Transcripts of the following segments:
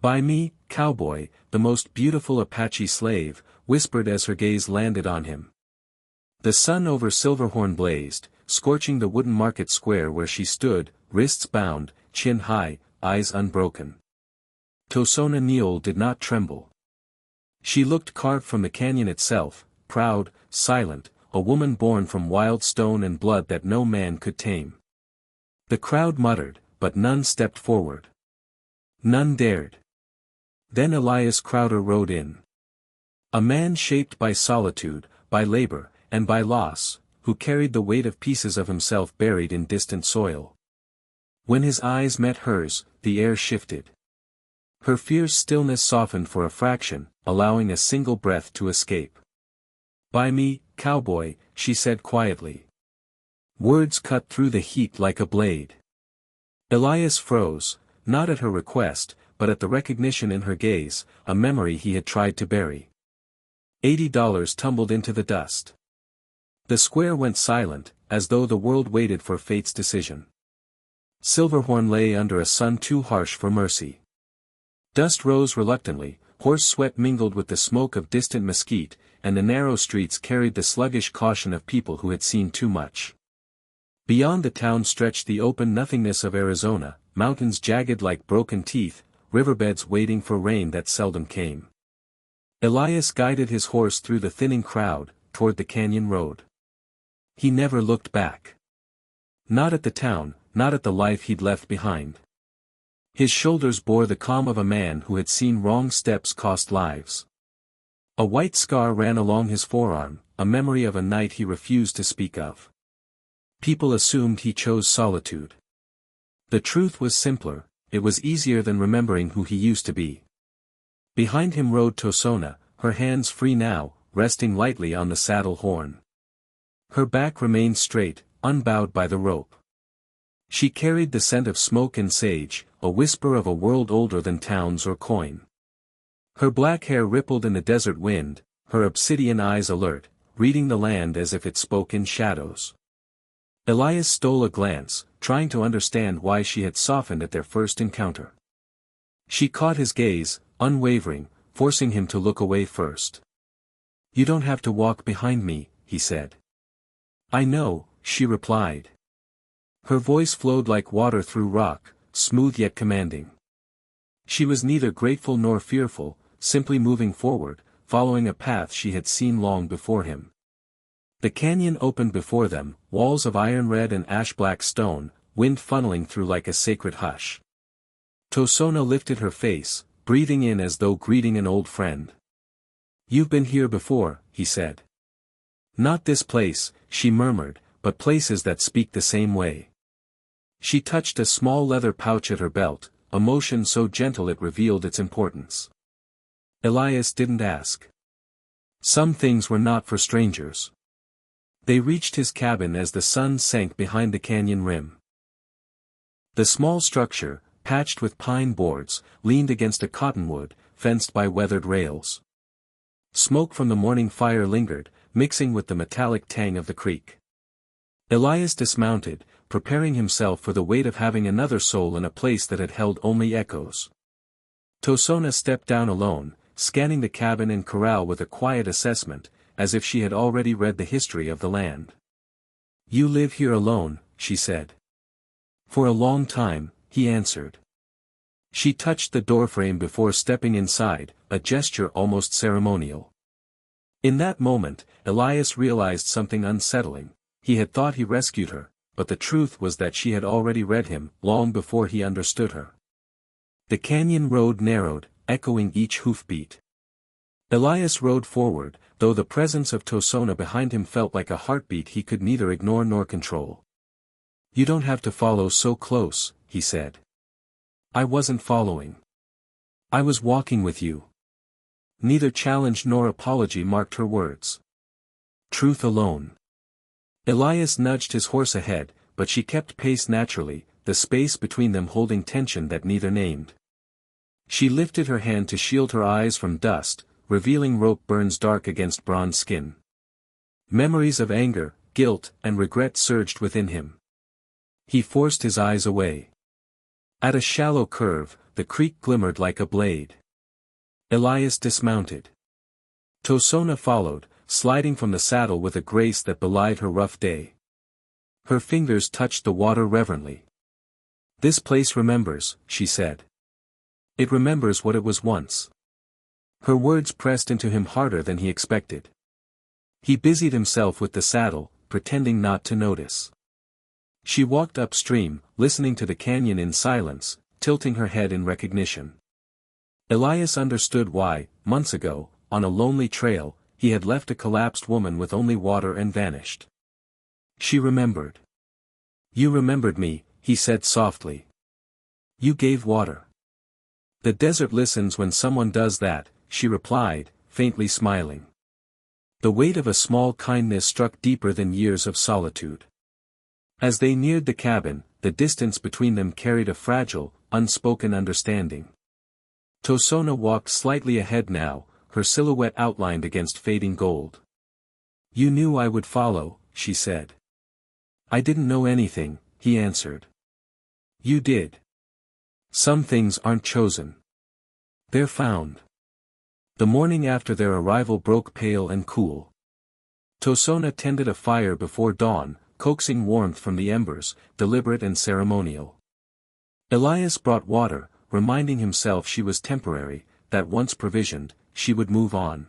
"By me, Cowboy," the most beautiful Apache slave, whispered as her gaze landed on him. The sun over Silverhorn blazed, scorching the wooden market square where she stood, wrists bound, chin high, eyes unbroken. Tashona Niyol did not tremble. She looked carved from the canyon itself, proud, silent, a woman born from wild stone and blood that no man could tame. The crowd muttered, but none stepped forward. None dared. Then Elias Crowder rode in. A man shaped by solitude, by labor, and by loss, who carried the weight of pieces of himself buried in distant soil. When his eyes met hers, the air shifted. Her fierce stillness softened for a fraction, allowing a single breath to escape. "By me, Cowboy," she said quietly. Words cut through the heat like a blade. Elias froze, not at her request, but at the recognition in her gaze, a memory he had tried to bury. $80 tumbled into the dust. The square went silent, as though the world waited for fate's decision. Silverhorn lay under a sun too harsh for mercy. Dust rose reluctantly, horse sweat mingled with the smoke of distant mesquite, and the narrow streets carried the sluggish caution of people who had seen too much. Beyond the town stretched the open nothingness of Arizona, mountains jagged like broken teeth, riverbeds waiting for rain that seldom came. Elias guided his horse through the thinning crowd, toward the canyon road. He never looked back. Not at the town, not at the life he'd left behind. His shoulders bore the calm of a man who had seen wrong steps cost lives. A white scar ran along his forearm, a memory of a night he refused to speak of. People assumed he chose solitude. The truth was simpler, it was easier than remembering who he used to be. Behind him rode Tashona, her hands free now, resting lightly on the saddle horn. Her back remained straight, unbowed by the rope. She carried the scent of smoke and sage, a whisper of a world older than towns or coin. Her black hair rippled in the desert wind, her obsidian eyes alert, reading the land as if it spoke in shadows. Elias stole a glance, trying to understand why she had softened at their first encounter. She caught his gaze, unwavering, forcing him to look away first. "You don't have to walk behind me," he said. "I know," she replied. Her voice flowed like water through rock, smooth yet commanding. She was neither grateful nor fearful, simply moving forward, following a path she had seen long before him. The canyon opened before them, walls of iron red and ash-black stone, wind funneling through like a sacred hush. Tashona lifted her face, breathing in as though greeting an old friend. "You've been here before," he said. "Not this place," she murmured, "but places that speak the same way." She touched a small leather pouch at her belt, a motion so gentle it revealed its importance. Elias didn't ask. Some things were not for strangers. They reached his cabin as the sun sank behind the canyon rim. The small structure, patched with pine boards, leaned against a cottonwood, fenced by weathered rails. Smoke from the morning fire lingered, mixing with the metallic tang of the creek. Elias dismounted, preparing himself for the weight of having another soul in a place that had held only echoes. Tashona stepped down alone, scanning the cabin and corral with a quiet assessment, as if she had already read the history of the land. "You live here alone," she said. "For a long time," he answered. She touched the doorframe before stepping inside, a gesture almost ceremonial. In that moment, Elias realized something unsettling. He had thought he rescued her, but the truth was that she had already read him, long before he understood her. The canyon road narrowed, echoing each hoofbeat. Elias rode forward, though the presence of Tashona behind him felt like a heartbeat he could neither ignore nor control. "You don't have to follow so close," he said. "I wasn't following. I was walking with you." Neither challenge nor apology marked her words. Truth alone. Elias nudged his horse ahead, but she kept pace naturally, the space between them holding tension that neither named. She lifted her hand to shield her eyes from dust, revealing rope burns dark against bronze skin. Memories of anger, guilt, and regret surged within him. He forced his eyes away. At a shallow curve, the creek glimmered like a blade. Elias dismounted. Tashona followed, sliding from the saddle with a grace that belied her rough day. Her fingers touched the water reverently. "This place remembers," she said. "It remembers what it was once." Her words pressed into him harder than he expected. He busied himself with the saddle, pretending not to notice. She walked upstream, listening to the canyon in silence, tilting her head in recognition. Elias understood why, months ago, on a lonely trail, he had left a collapsed woman with only water and vanished. She remembered. "You remembered me," he said softly. "You gave water." "The desert listens when someone does that," she replied, faintly smiling. The weight of a small kindness struck deeper than years of solitude. As they neared the cabin, the distance between them carried a fragile, unspoken understanding. Tashona walked slightly ahead now, her silhouette outlined against fading gold. "You knew I would follow," she said. "I didn't know anything," he answered. "You did. Some things aren't chosen. They're found." The morning after their arrival broke pale and cool. Tashona tended a fire before dawn, coaxing warmth from the embers, deliberate and ceremonial. Elias brought water, reminding himself she was temporary, that once provisioned, she would move on.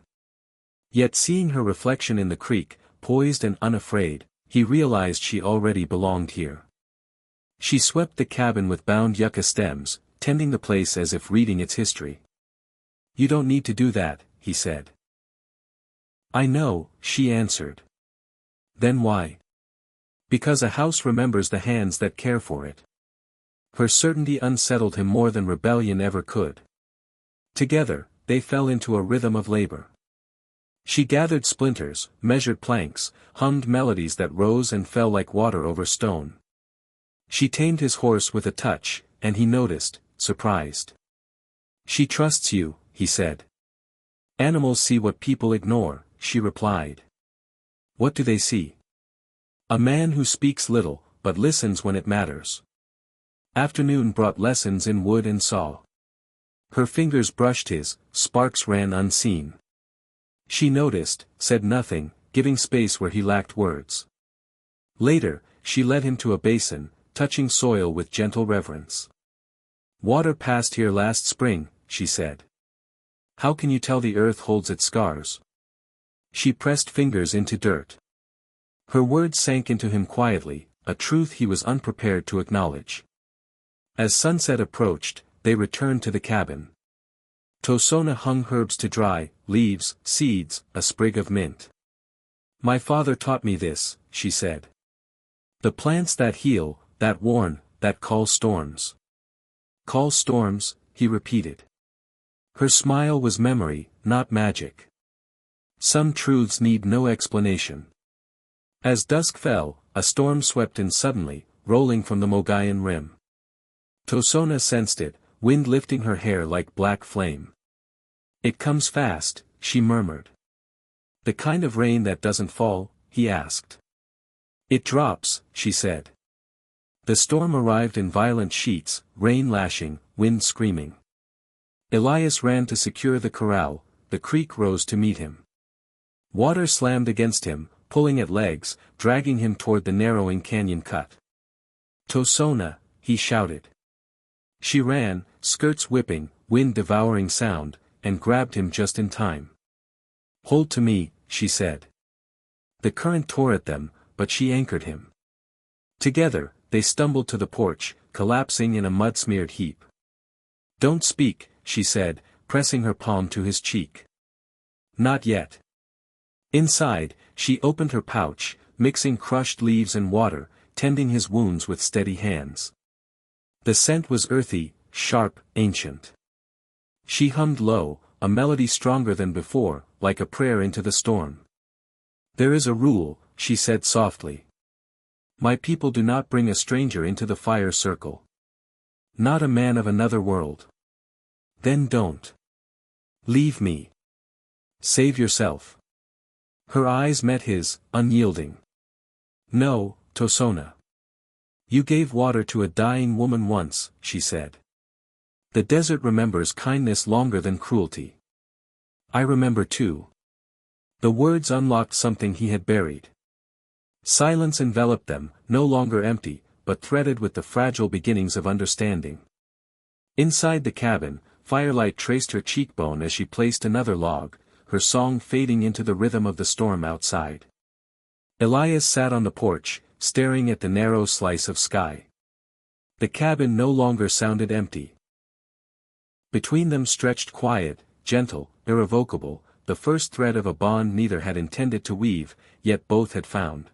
Yet seeing her reflection in the creek, poised and unafraid, he realized she already belonged here. She swept the cabin with bound yucca stems, tending the place as if reading its history. "You don't need to do that," he said. "I know," she answered. "Then why?" "Because a house remembers the hands that care for it." Her certainty unsettled him more than rebellion ever could. Together, they fell into a rhythm of labor. She gathered splinters, measured planks, hummed melodies that rose and fell like water over stone. She tamed his horse with a touch, and he noticed, surprised. "She trusts you," he said. "Animals see what people ignore," she replied. "What do they see?" "A man who speaks little, but listens when it matters." Afternoon brought lessons in wood and saw. Her fingers brushed his, sparks ran unseen. She noticed, said nothing, giving space where he lacked words. Later, she led him to a basin, touching soil with gentle reverence. "Water passed here last spring," she said. "How can you tell the earth holds its scars?" She pressed fingers into dirt. Her words sank into him quietly, a truth he was unprepared to acknowledge. As sunset approached, they returned to the cabin. Tashona hung herbs to dry, leaves, seeds, a sprig of mint. "My father taught me this," she said. "The plants that heal, that warn, that call storms." "Call storms," he repeated. Her smile was memory, not magic. Some truths need no explanation. As dusk fell, a storm swept in suddenly, rolling from the Mogollon rim. Tashona sensed it, wind lifting her hair like black flame. "It comes fast," she murmured. "The kind of rain that doesn't fall?" he asked. "It drops," she said. The storm arrived in violent sheets, rain lashing, wind screaming. Elias ran to secure the corral, the creek rose to meet him. Water slammed against him, pulling at legs, dragging him toward the narrowing canyon cut. "Tashona," he shouted. She ran, skirts whipping, wind devouring sound, and grabbed him just in time. "Hold to me," she said. The current tore at them, but she anchored him. Together, they stumbled to the porch, collapsing in a mud-smeared heap. "Don't speak," she said, pressing her palm to his cheek. "Not yet." Inside, she opened her pouch, mixing crushed leaves and water, tending his wounds with steady hands. The scent was earthy, sharp, ancient. She hummed low, a melody stronger than before, like a prayer into the storm. "There is a rule," she said softly. "My people do not bring a stranger into the fire circle. Not a man of another world." "Then don't. Leave me. Save yourself." Her eyes met his, unyielding. "No, Tashona. You gave water to a dying woman once, she said. The desert remembers kindness longer than cruelty. I remember too. The words unlocked something he had buried. Silence enveloped them, no longer empty, but threaded with the fragile beginnings of understanding. Inside the cabin, firelight traced her cheekbone as she placed another log, her song fading into the rhythm of the storm outside. Elias sat on the porch, staring at the narrow slice of sky. The cabin no longer sounded empty. Between them stretched quiet, gentle, irrevocable, the first thread of a bond neither had intended to weave, yet both had found.